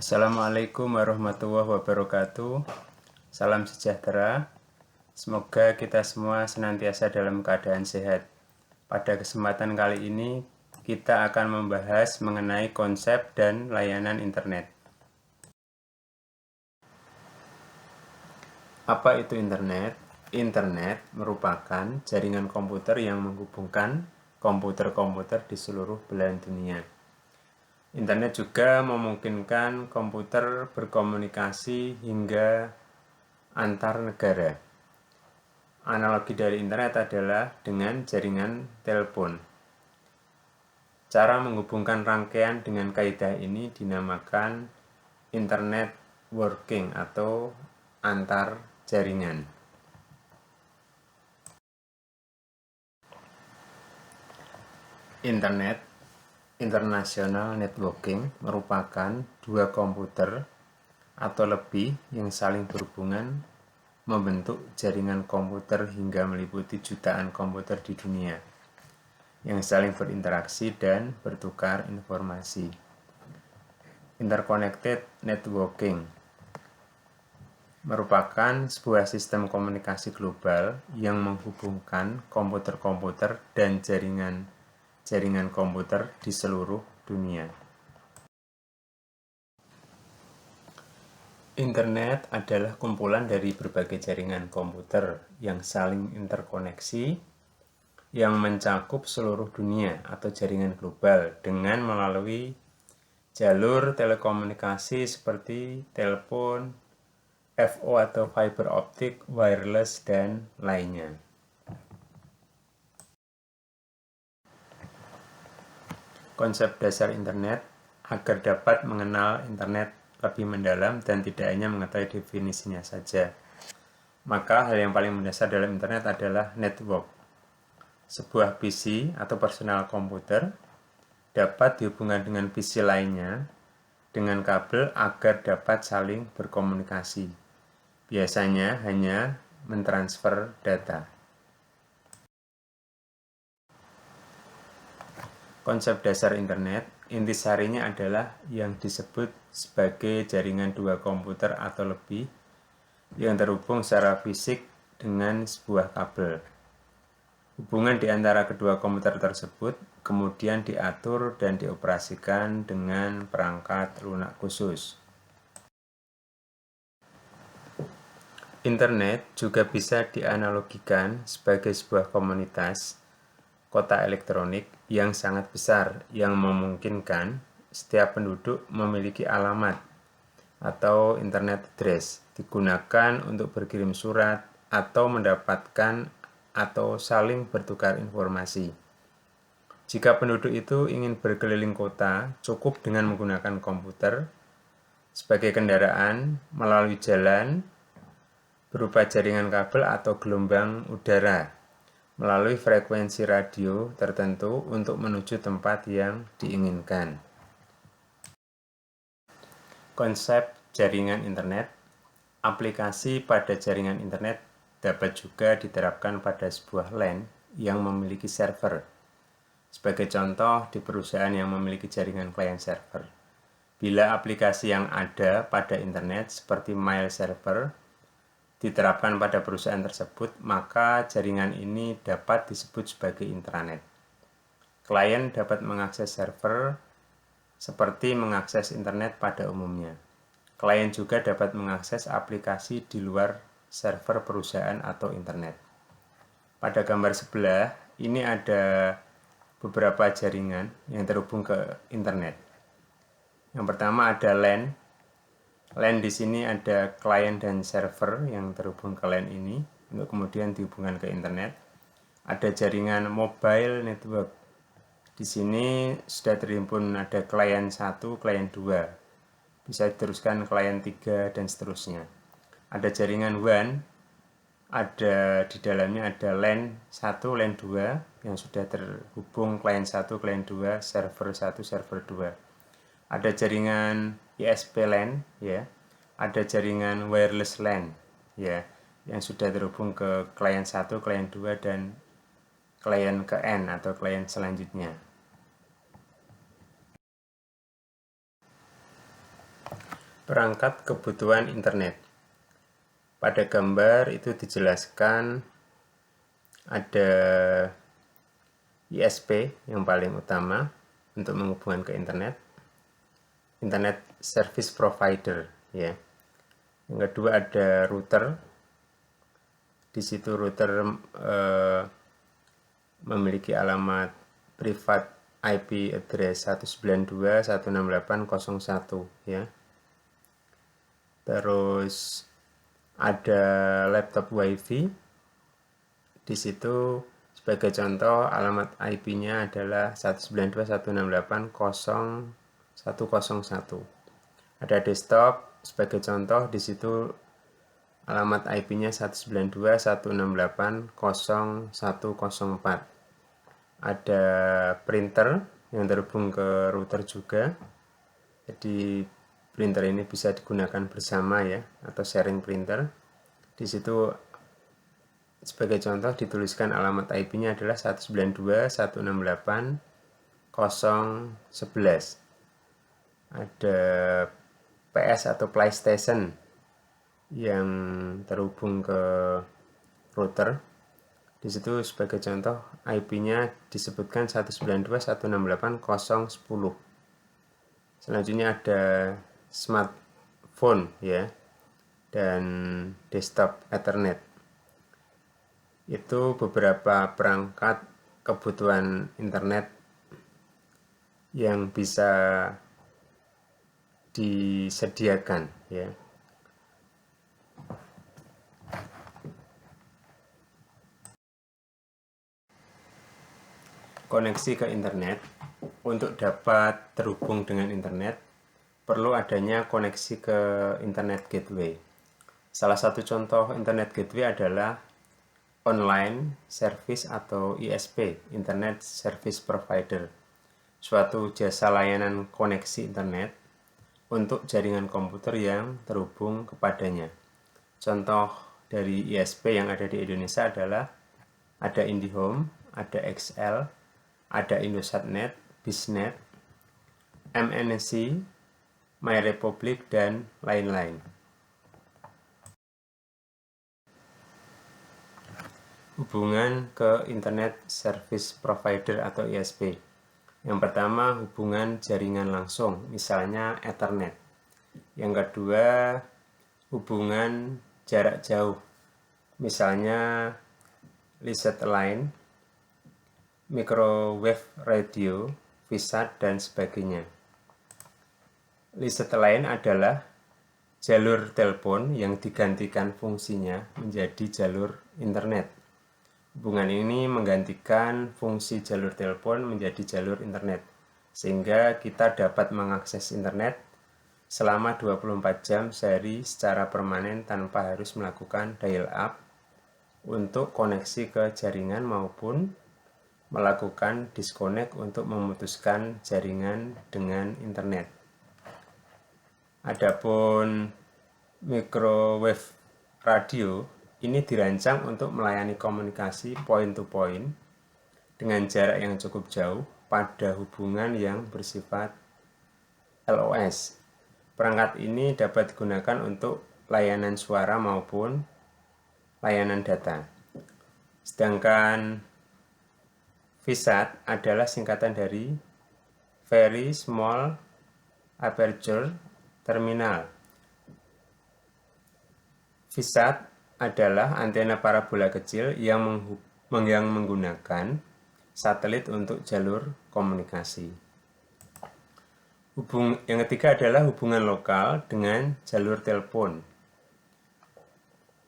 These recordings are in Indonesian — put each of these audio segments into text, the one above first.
Assalamualaikum warahmatullahi wabarakatuh. Salam sejahtera. Semoga kita semua senantiasa dalam keadaan sehat. Pada kesempatan kali ini kita akan membahas mengenai konsep dan layanan internet. Apa itu internet? Internet merupakan jaringan komputer yang menghubungkan komputer-komputer di seluruh belahan dunia. Internet juga memungkinkan komputer berkomunikasi hingga antar negara. Analogi dari internet adalah dengan jaringan telepon. Cara menghubungkan rangkaian dengan kaidah ini dinamakan internet working atau antar jaringan. Internet International Networking merupakan dua komputer atau lebih yang saling berhubungan membentuk jaringan komputer hingga meliputi jutaan komputer di dunia yang saling berinteraksi dan bertukar informasi. Interconnected Networking merupakan sebuah sistem komunikasi global yang menghubungkan komputer-komputer dan jaringan komputer di seluruh dunia. Internet adalah kumpulan dari berbagai jaringan komputer yang saling interkoneksi yang mencakup seluruh dunia atau jaringan global dengan melalui jalur telekomunikasi seperti telepon, FO atau fiber optik, wireless, dan lainnya. Konsep dasar internet agar dapat mengenal internet lebih mendalam dan tidak hanya mengetahui definisinya saja. Maka hal yang paling mendasar dalam internet adalah network. Sebuah PC atau personal komputer dapat dihubungkan dengan PC lainnya dengan kabel agar dapat saling berkomunikasi. Biasanya hanya mentransfer data. Konsep dasar internet, intisarinya adalah yang disebut sebagai jaringan dua komputer atau lebih yang terhubung secara fisik dengan sebuah kabel. Hubungan di antara kedua komputer tersebut kemudian diatur dan dioperasikan dengan perangkat lunak khusus. Internet juga bisa dianalogikan sebagai sebuah komunitas kota elektronik yang sangat besar yang memungkinkan setiap penduduk memiliki alamat atau internet address digunakan untuk berkirim surat atau mendapatkan atau saling bertukar informasi. Jika penduduk itu ingin berkeliling kota, cukup dengan menggunakan komputer sebagai kendaraan melalui jalan berupa jaringan kabel atau gelombang udara melalui frekuensi radio tertentu untuk menuju tempat yang diinginkan. Konsep jaringan internet. Aplikasi pada jaringan internet dapat juga diterapkan pada sebuah LAN yang memiliki server. Sebagai contoh, di perusahaan yang memiliki jaringan klien server. Bila aplikasi yang ada pada internet seperti mail server diterapkan pada perusahaan tersebut, maka jaringan ini dapat disebut sebagai intranet. Klien dapat mengakses server seperti mengakses internet pada umumnya. Klien juga dapat mengakses aplikasi di luar server perusahaan atau internet. Pada gambar sebelah, ini ada beberapa jaringan yang terhubung ke internet. Yang pertama ada LAN. LAN di sini ada klien dan server yang terhubung ke LAN ini untuk kemudian dihubungkan ke internet. Ada jaringan mobile network. Di sini sudah terhimpun ada klien 1, klien 2. Bisa diteruskan klien 3 dan seterusnya. Ada jaringan WAN. Ada di dalamnya ada LAN 1, LAN 2 yang sudah terhubung klien 1, klien 2, server 1, server 2. Ada jaringan ISP LAN ya. Ada jaringan wireless LAN ya yang sudah terhubung ke klien 1, klien 2 dan klien ke N atau klien selanjutnya. Perangkat kebutuhan internet. Pada gambar itu dijelaskan ada ISP yang paling utama untuk menghubungkan ke internet service provider ya. Yang kedua ada router. Di situ router memiliki alamat privat IP address 192.168.01 ya. Terus ada laptop WiFi. Di situ sebagai contoh alamat IP-nya adalah 192.168.0101. Ada desktop sebagai contoh, di situ alamat IP-nya 192.168.0104. Ada printer yang terhubung ke router juga. Jadi printer ini bisa digunakan bersama ya, atau sharing printer. Di situ sebagai contoh dituliskan alamat IP-nya adalah 192.168.011. Ada PS atau PlayStation yang terhubung ke router. Di situ sebagai contoh IP-nya disebutkan 192.168.010. Selanjutnya ada smartphone ya, dan desktop Ethernet. Itu beberapa perangkat kebutuhan internet yang bisa disediakan ya. Koneksi ke internet. Untuk dapat terhubung dengan internet, perlu adanya koneksi ke internet gateway. Salah satu contoh internet gateway adalah online service atau ISP, Internet Service Provider, suatu jasa layanan koneksi internet untuk jaringan komputer yang terhubung kepadanya. Contoh dari ISP yang ada di Indonesia adalah ada IndiHome, ada XL, ada Indosatnet, Bisnet, MNC, MyRepublic, dan lain-lain. Hubungan ke Internet Service Provider atau ISP. Yang pertama, hubungan jaringan langsung, misalnya Ethernet. Yang kedua, hubungan jarak jauh, misalnya Leased Line, microwave radio, VSAT, dan sebagainya. Leased Line adalah jalur telepon yang digantikan fungsinya menjadi jalur internet. Hubungan ini menggantikan fungsi jalur telepon menjadi jalur internet, sehingga kita dapat mengakses internet selama 24 jam sehari secara permanen tanpa harus melakukan dial-up untuk koneksi ke jaringan maupun melakukan disconnect untuk memutuskan jaringan dengan internet. Adapun microwave radio ini dirancang untuk melayani komunikasi point to point dengan jarak yang cukup jauh pada hubungan yang bersifat LOS. Perangkat ini dapat digunakan untuk layanan suara maupun layanan data. Sedangkan VSAT adalah singkatan dari Very Small Aperture Terminal. VSAT adalah antena parabola kecil yang menggunakan satelit untuk jalur komunikasi. Yang ketiga adalah hubungan lokal dengan jalur telepon.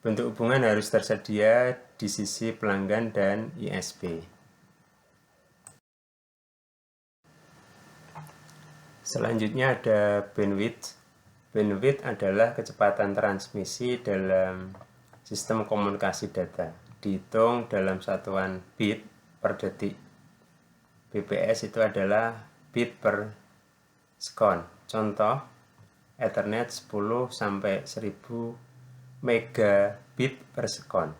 Bentuk hubungan harus tersedia di sisi pelanggan dan ISP. Selanjutnya ada bandwidth. Bandwidth adalah kecepatan transmisi dalam sistem komunikasi data, dihitung dalam satuan bit per detik. bps itu adalah bit per second. Contoh, Ethernet 10 sampai 1000 megabit per second.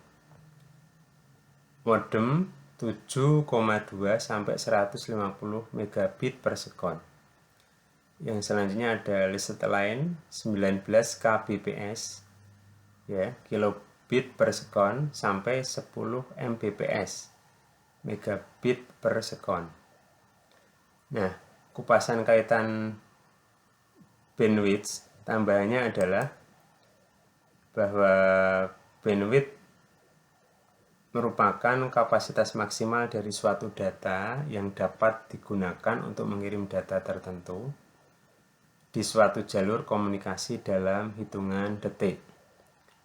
Modem 7,2 sampai 150 megabit per second. Yang selanjutnya ada list line 19 kbps, ya, kilobit per sekon sampai 10 mbps, megabit per sekon. Nah, kupasan kaitan bandwidth tambahannya adalah bahwa bandwidth merupakan kapasitas maksimal dari suatu data yang dapat digunakan untuk mengirim data tertentu di suatu jalur komunikasi dalam hitungan detik.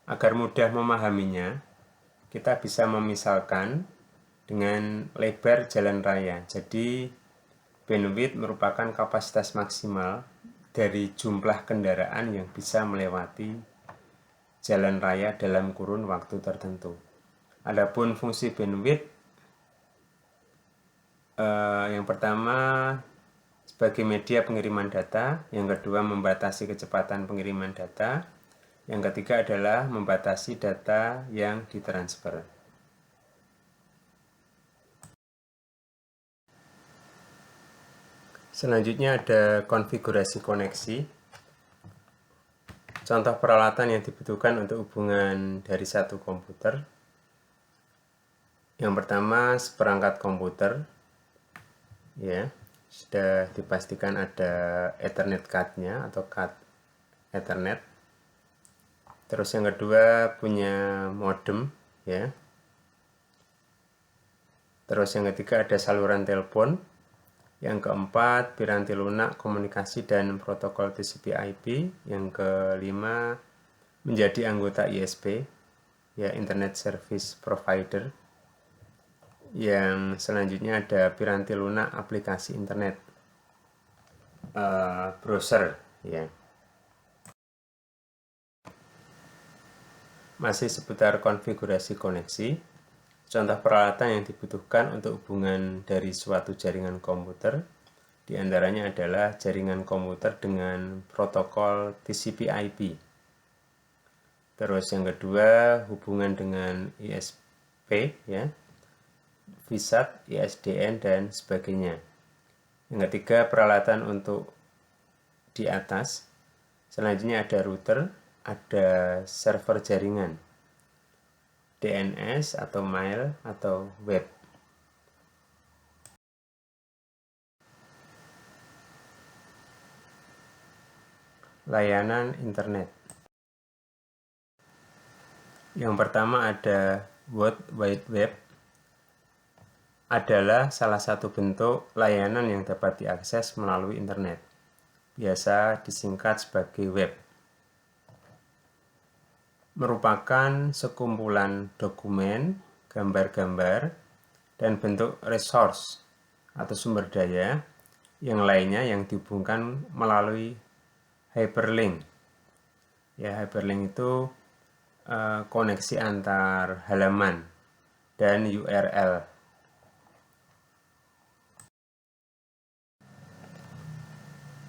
Agar mudah memahaminya, kita bisa memisalkan dengan lebar jalan raya. Jadi, bandwidth merupakan kapasitas maksimal dari jumlah kendaraan yang bisa melewati jalan raya dalam kurun waktu tertentu. Adapun fungsi bandwidth, yang pertama sebagai media pengiriman data, yang kedua membatasi kecepatan pengiriman data, yang ketiga adalah membatasi data yang ditransfer. Selanjutnya ada konfigurasi koneksi. Contoh peralatan yang dibutuhkan untuk hubungan dari satu komputer. Yang pertama, seperangkat komputer, ya, sudah dipastikan ada Ethernet card-nya atau card Ethernet. Terus yang kedua punya modem, ya. Terus yang ketiga ada saluran telepon. Yang keempat piranti lunak komunikasi dan protokol TCP/IP. Yang kelima menjadi anggota ISP, ya, Internet Service Provider. Yang selanjutnya ada piranti lunak aplikasi internet, browser, ya. Masih seputar konfigurasi koneksi. Contoh peralatan yang dibutuhkan untuk hubungan dari suatu jaringan komputer, diantaranya adalah jaringan komputer dengan protokol TCP/IP. Terus yang kedua hubungan dengan ISP, ya, VSAT, ISDN, dan sebagainya. Yang ketiga peralatan untuk di atas. Selanjutnya ada router, ada server jaringan, DNS atau mail atau web. Layanan internet. Yang pertama ada World Wide Web, adalah salah satu bentuk layanan yang dapat diakses melalui internet. Biasa disingkat sebagai web. Merupakan sekumpulan dokumen, gambar-gambar, dan bentuk resource atau sumber daya yang lainnya yang dihubungkan melalui hyperlink. Ya, hyperlink itu koneksi antar halaman dan URL.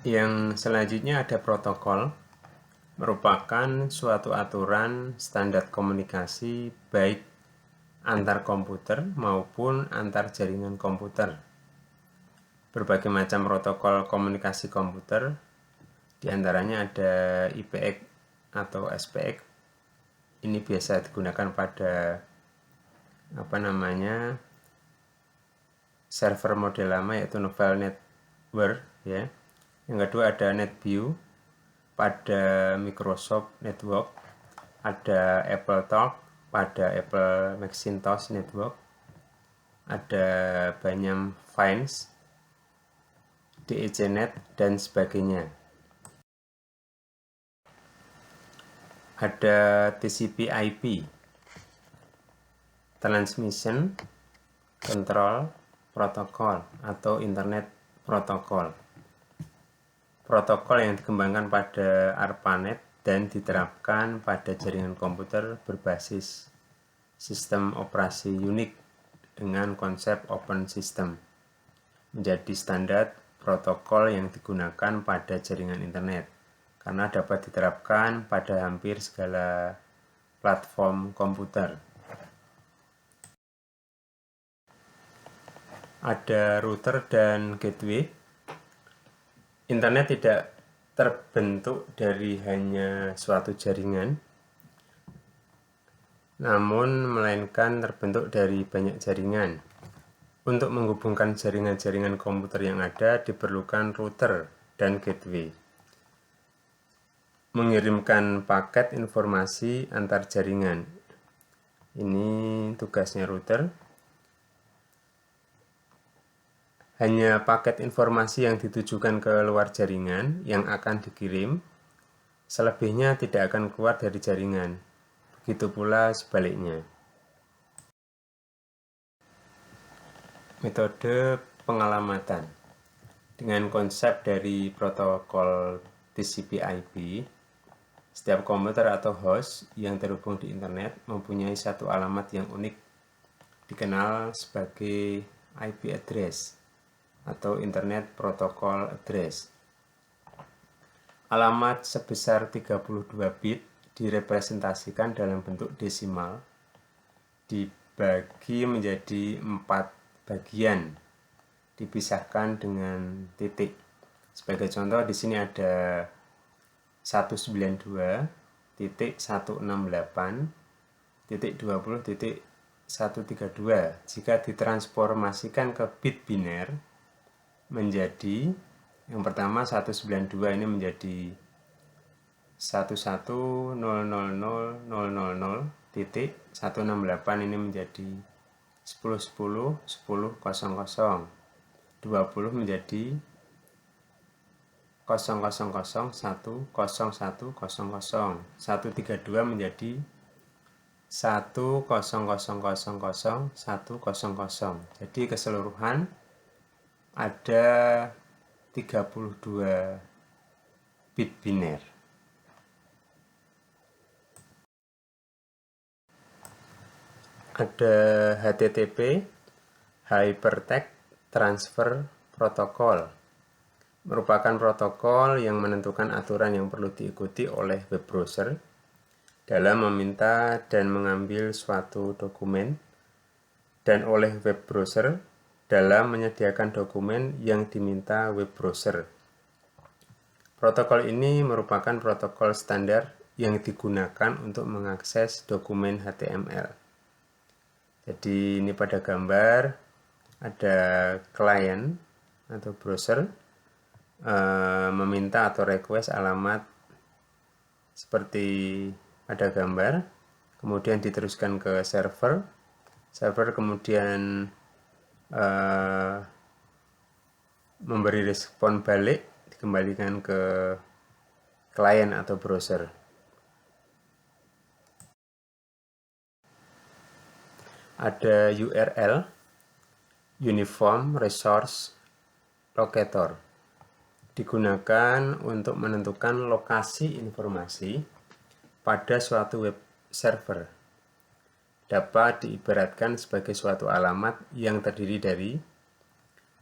Yang selanjutnya ada protokol, merupakan suatu aturan standar komunikasi baik antar komputer maupun antar jaringan komputer. Berbagai macam protokol komunikasi komputer, diantaranya ada IPX atau SPX. Ini biasa digunakan pada server model lama, yaitu Novel Network, ya. Yang kedua ada NetView pada Microsoft Network, ada AppleTalk pada Apple Macintosh Network, ada Banyan Fines, DECnet, dan sebagainya. Ada TCP/IP, Transmission Control Protocol atau Internet Protocol. Protokol yang dikembangkan pada ARPANET dan diterapkan pada jaringan komputer berbasis sistem operasi Unix dengan konsep open system. Menjadi standar protokol yang digunakan pada jaringan internet karena dapat diterapkan pada hampir segala platform komputer. Ada router dan gateway. Internet tidak terbentuk dari hanya suatu jaringan, namun melainkan terbentuk dari banyak jaringan. Untuk menghubungkan jaringan-jaringan komputer yang ada diperlukan router dan gateway. Mengirimkan paket informasi antar jaringan. Ini tugasnya router. Hanya paket informasi yang ditujukan ke luar jaringan yang akan dikirim, selebihnya tidak akan keluar dari jaringan. Begitu pula sebaliknya. Metode pengalamatan. Dengan konsep dari protokol TCP/IP, setiap komputer atau host yang terhubung di internet mempunyai satu alamat yang unik, dikenal sebagai IP address atau Internet Protocol Address. Alamat sebesar 32 bit direpresentasikan dalam bentuk desimal, dibagi menjadi 4 bagian, dipisahkan dengan titik. Sebagai contoh, di sini ada 192.168.20.132. Jika ditransformasikan ke bit biner menjadi, yang pertama 192 ini menjadi 1100000.168 ini menjadi 1010.10.00, 20 menjadi 000.101.00, 132 menjadi 10000.100. Jadi keseluruhan ada 32 bit biner. Ada HTTP, Hypertext Transfer Protocol, merupakan protokol yang menentukan aturan yang perlu diikuti oleh web browser dalam meminta dan mengambil suatu dokumen, dan oleh web browser dalam menyediakan dokumen yang diminta web browser. Protokol ini merupakan protokol standar yang digunakan untuk mengakses dokumen HTML. Jadi ini pada gambar ada klien atau browser meminta atau request alamat seperti pada gambar, kemudian diteruskan ke server kemudian memberi respon balik, dikembalikan ke klien atau browser. Ada URL, Uniform Resource Locator, digunakan untuk menentukan lokasi informasi pada suatu web server. Dapat diibaratkan sebagai suatu alamat yang terdiri dari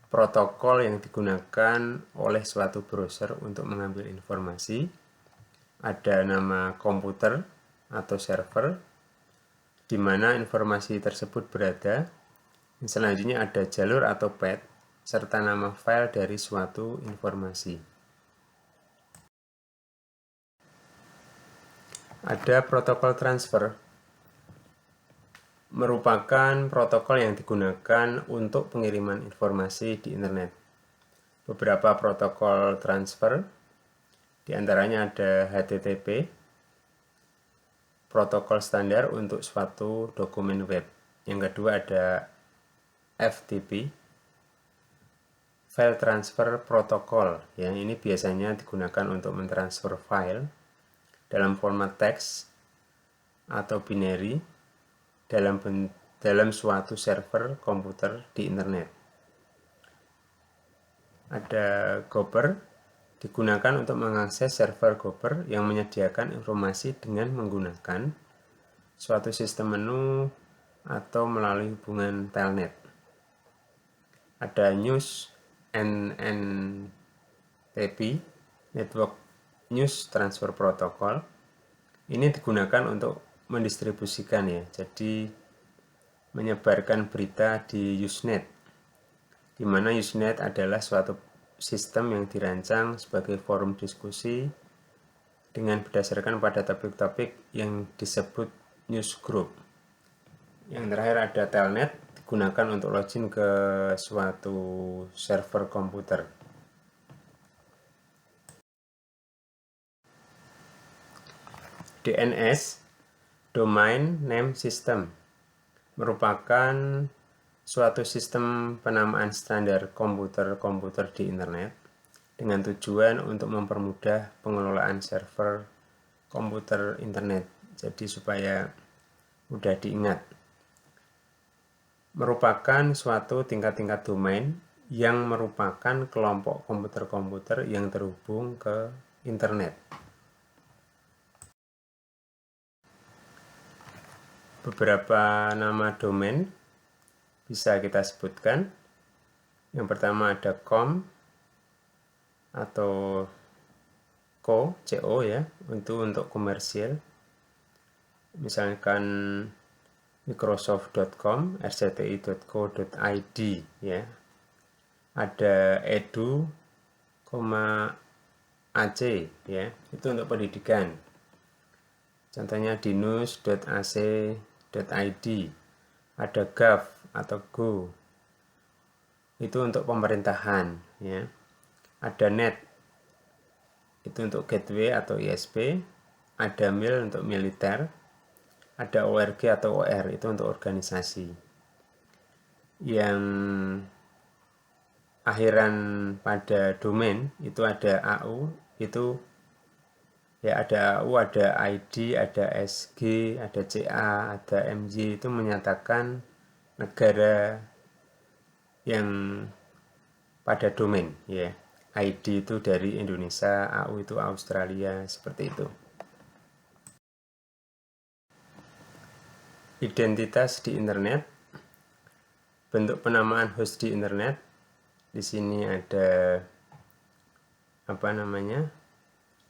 protokol yang digunakan oleh suatu browser untuk mengambil informasi, ada nama komputer atau server, di mana informasi tersebut berada. Selanjutnya ada jalur atau path, serta nama file dari suatu informasi. Ada protokol transfer, merupakan protokol yang digunakan untuk pengiriman informasi di internet. Beberapa protokol transfer, diantaranya ada HTTP, protokol standar untuk suatu dokumen web. Yang kedua ada FTP, File Transfer Protocol, yang ini biasanya digunakan untuk mentransfer file dalam format teks atau binary dalam suatu server komputer di internet. Ada Gopher, digunakan untuk mengakses server Gopher yang menyediakan informasi dengan menggunakan suatu sistem menu atau melalui hubungan telnet. Ada News NNTP, Network News Transfer Protocol. Ini digunakan untuk mendistribusikan, ya, jadi menyebarkan berita di Usenet, di mana Usenet adalah suatu sistem yang dirancang sebagai forum diskusi dengan berdasarkan pada topik-topik yang disebut newsgroup. Yang terakhir ada telnet, digunakan untuk login ke suatu server komputer. DNS, Domain Name System, merupakan suatu sistem penamaan standar komputer-komputer di internet dengan tujuan untuk mempermudah pengelolaan server komputer internet, jadi supaya mudah diingat. Merupakan suatu tingkat-tingkat domain yang merupakan kelompok komputer-komputer yang terhubung ke internet. Beberapa nama domain bisa kita sebutkan. Yang pertama ada com atau co ya, untuk komersial. Misalkan microsoft.com, rcti.co.id ya. Ada edu.ac ya, itu untuk pendidikan. Contohnya dinus.ac.id. Ada gov atau go, itu untuk pemerintahan ya. Ada net, itu untuk gateway atau ISP. Ada mil untuk militer. Ada org atau OR, itu untuk organisasi. Yang akhiran pada domain itu ada AU, itu ya ada AU, ada ID, ada SG, ada CA, ada MJ, itu menyatakan negara yang pada domain ya. ID itu dari Indonesia, AU itu Australia, seperti itu. Identitas di internet, bentuk penamaan host di internet. Di sini ada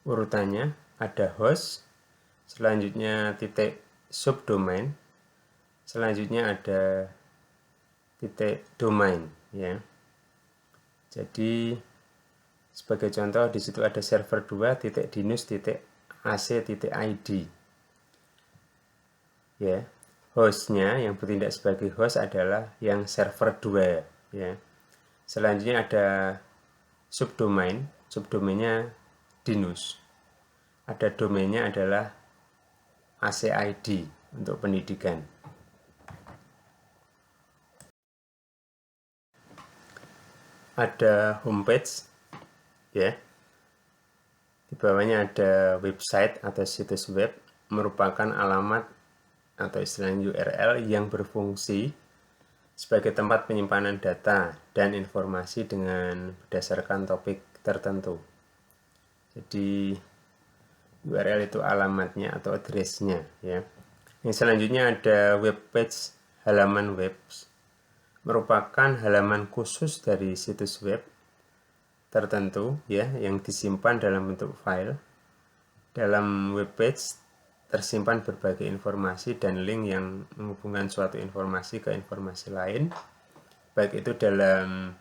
urutannya, ada host, selanjutnya titik subdomain, selanjutnya ada titik domain ya. Jadi sebagai contoh di situ ada server 2.dinus.ac.id ya. Hostnya yang bertindak sebagai host adalah yang server 2 ya. Selanjutnya ada subdomain, subdomainnya dinus. Ada domainnya adalah ACID untuk pendidikan. Ada homepage ya. Di bawahnya ada website atau situs web, merupakan alamat atau istilahnya URL yang berfungsi sebagai tempat penyimpanan data dan informasi dengan berdasarkan topik tertentu. Jadi URL itu alamatnya atau address-nya ya. Yang selanjutnya ada web page, halaman web, merupakan halaman khusus dari situs web tertentu ya, yang disimpan dalam bentuk file. Dalam web page tersimpan berbagai informasi dan link yang menghubungkan suatu informasi ke informasi lain, baik itu dalam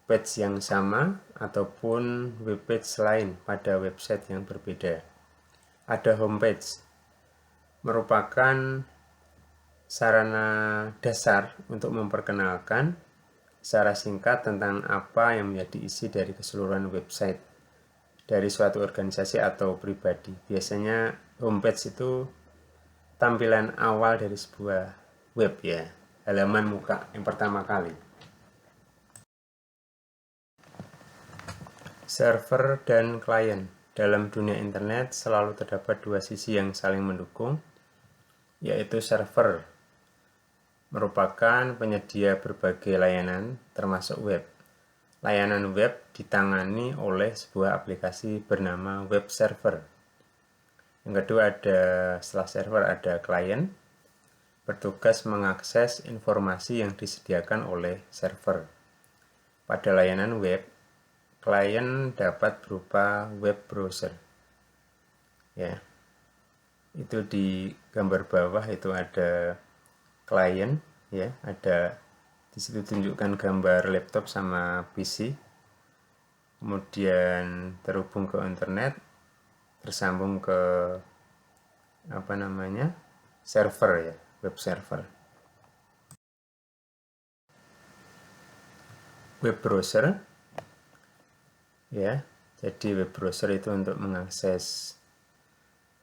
page yang sama ataupun web page lain pada website yang berbeda. Ada homepage, merupakan sarana dasar untuk memperkenalkan secara singkat tentang apa yang menjadi isi dari keseluruhan website dari suatu organisasi atau pribadi. Biasanya homepage itu tampilan awal dari sebuah web ya, halaman muka yang pertama kali. Server dan klien. Dalam dunia internet selalu terdapat dua sisi yang saling mendukung, yaitu server merupakan penyedia berbagai layanan termasuk web. Layanan web ditangani oleh sebuah aplikasi bernama web server. Yang kedua setelah server ada klien, bertugas mengakses informasi yang disediakan oleh server. Pada layanan web, klien dapat berupa web browser. Ya. Itu di gambar bawah itu ada klien ya, ada di situ tunjukkan gambar laptop sama PC. kemudian terhubung ke internet, tersambung ke server ya, web server. Web browser ya. Jadi web browser itu untuk mengakses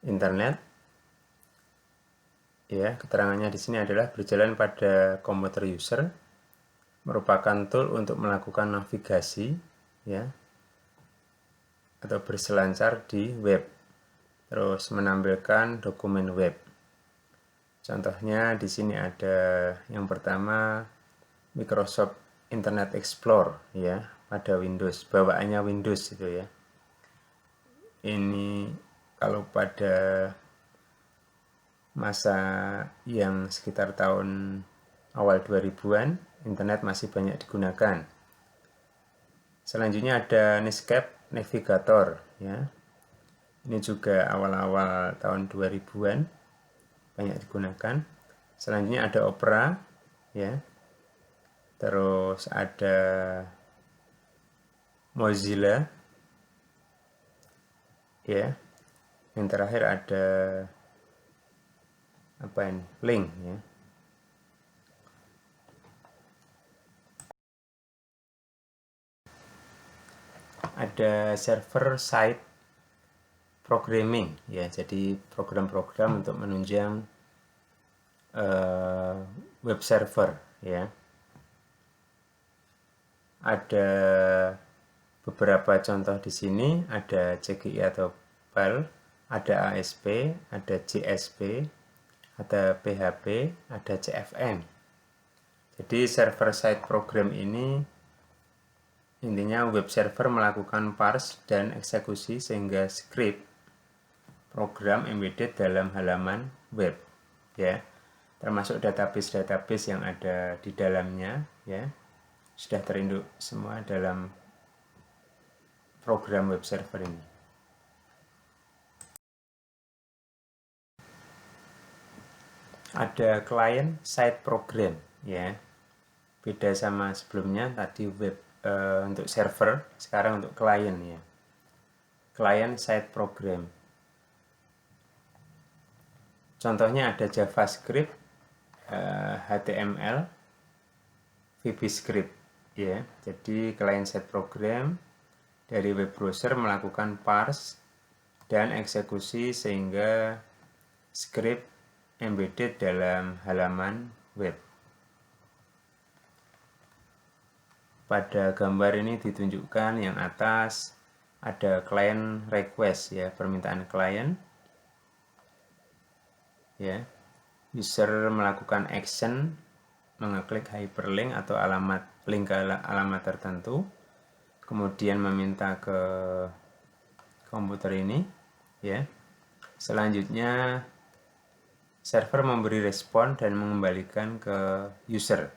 internet. Ya, keterangannya di sini adalah berjalan pada komputer user, merupakan tool untuk melakukan navigasi ya atau berselancar di web, terus menampilkan dokumen web. Contohnya di sini ada yang pertama Microsoft Internet Explorer ya, pada Windows, bawaannya Windows itu ya. Ini kalau pada masa yang sekitar tahun awal 2000-an, internet masih banyak digunakan. Selanjutnya ada Netscape Navigator ya. Ini juga awal-awal tahun 2000-an banyak digunakan. Selanjutnya ada Opera ya. Terus ada Mozilla ya. Yang terakhir ada Link ya. Ada server side programming ya. Jadi program-program untuk menunjang web server ya. Ada beberapa contoh di sini, ada CGI atau PAL, ada ASP, ada JSP, ada PHP, ada CFN. Jadi server side program ini intinya web server melakukan parse dan eksekusi sehingga script program embedded dalam halaman web ya, termasuk database yang ada di dalamnya ya, sudah terinduk semua dalam program web server ini. Ada client side program ya, beda sama sebelumnya tadi web untuk server, sekarang untuk client ya, client side program. Contohnya ada JavaScript, HTML, VBScript ya. Jadi client side program dari web browser melakukan parse dan eksekusi sehingga script embedded dalam halaman web. Pada gambar ini ditunjukkan yang atas ada client request ya, permintaan klien ya. User melakukan action mengeklik hyperlink atau link ke alamat tertentu, kemudian meminta ke komputer ini ya. Selanjutnya server memberi respon dan mengembalikan ke user.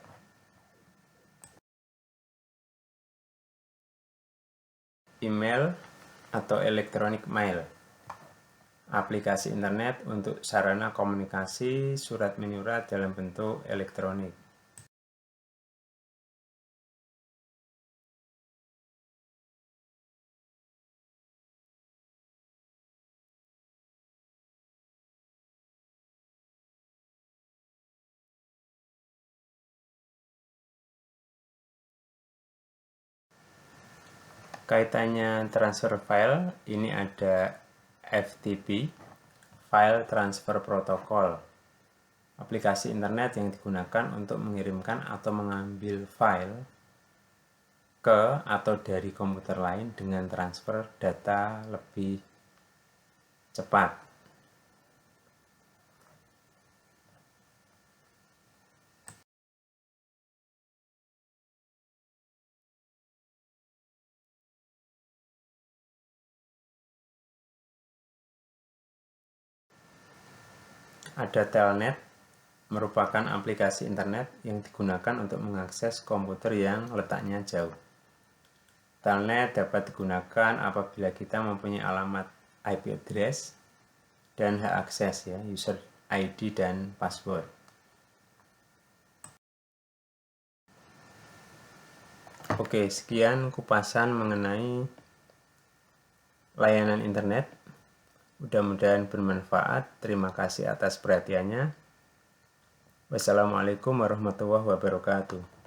Email atau electronic mail, aplikasi internet untuk sarana komunikasi surat menyurat dalam bentuk elektronik. Kaitannya transfer file, ini ada FTP, File Transfer Protocol, aplikasi internet yang digunakan untuk mengirimkan atau mengambil file ke atau dari komputer lain dengan transfer data lebih cepat. Ada Telnet, merupakan aplikasi internet yang digunakan untuk mengakses komputer yang letaknya jauh. Telnet dapat digunakan apabila kita mempunyai alamat IP address dan hak akses ya, user ID dan password. Oke, sekian kupasan mengenai layanan internet. Mudah-mudahan bermanfaat. Terima kasih atas perhatiannya. Wassalamualaikum warahmatullahi wabarakatuh.